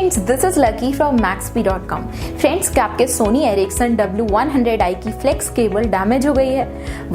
Friends, this is lucky from Maxbhi.com। Friends, क्या आपके Sony Ericsson W100i की flex cable damage हो गई है?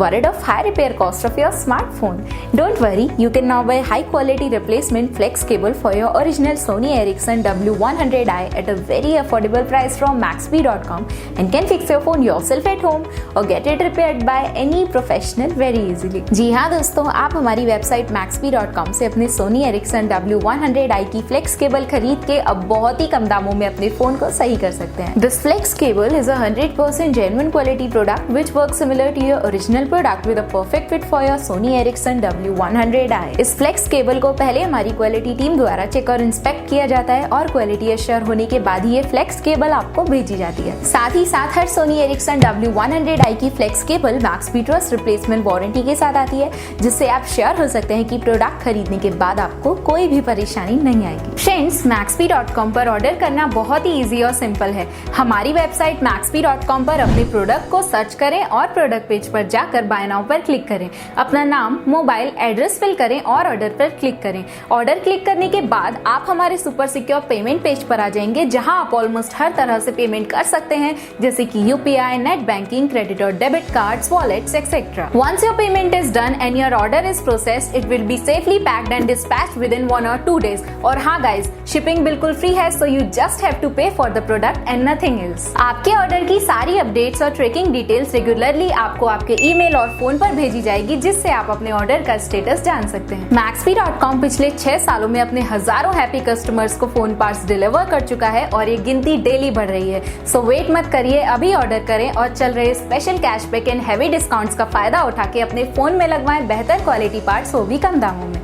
Worried of high repair cost of your smartphone? Don't worry, you can now buy high quality replacement flex cable for your original Sony Ericsson W100i at a very affordable price from Maxbhi.com and can fix your phone yourself at home or get it repaired by any professional very easily। जी हाँ दोस्तों, आप हमारी website Maxbhi.com से अपने Sony Ericsson W100i की flex cable खरीद के अब बहुत ही कम दामों में अपने फोन को सही कर सकते हैं। This flex cable is a 100% genuine quality product which works similar to your original product with a perfect fit for your Sony Ericsson W100i। इस फ्लेक्स केबल को पहले हमारी क्वालिटी टीम द्वारा चेक और इंस्पेक्ट किया जाता है और क्वालिटी एश्योर होने के बाद ही ये फ्लेक्स केबल आपको भेजी जाती है। साथ ही साथ हर Sony Ericsson W100i की flex cable Maxbhi trust replacement warranty के साथ आती है, जिससे आप श्योर हो सकते हैं कि प्रोडक्ट खरीदने के बाद आपको कोई भी परेशानी नहीं आएगी। फ्रेंड्स, Maxbhi.com पर ऑर्डर करना बहुत ही इजी और सिंपल है। हमारी वेबसाइट Maxbhi.com पर अपने प्रोडक्ट को सर्च करें और प्रोडक्ट पेज पर जाकर बाय नाउ पर क्लिक करें। अपना नाम, मोबाइल, एड्रेस फिल करें और ऑर्डर पर क्लिक करें। ऑर्डर क्लिक करने के बाद आप हमारे सुपर सिक्योर पेमेंट पेज पर आ जाएंगे, जहां आप ऑलमोस्ट हर तरह से पेमेंट कर सकते हैं, जैसे कि UPI, नेट बैंकिंग, क्रेडिट और debit cards, wallets etcetera. Once your payment is done and your order is processed, it will be safely packed and dispatched within 1 or 2 days। और हाँ गाइज, शिपिंग बिल्कुल free है, so you just have to pay for the product and nothing else। आपके order की सारी updates और tracking details regularly आपको आपके ईमेल और फोन पर भेजी जाएगी, जिससे आप अपने ऑर्डर का स्टेटस जान सकते हैं। Maxbhi.com पिछले 6 सालों में अपने हजारों हैप्पी कस्टमर्स को फोन पार्ट्स डिलीवर कर चुका है और ये गिनती डेली बढ़ रही है। सो वेट मत करिए, अभी ऑर्डर करें और चल रहे special cashback and heavy discounts का फायदा उठा के अपने फोन में लगवाएं बेहतर क्वालिटी पार्ट्स, वो भी कम दामों में।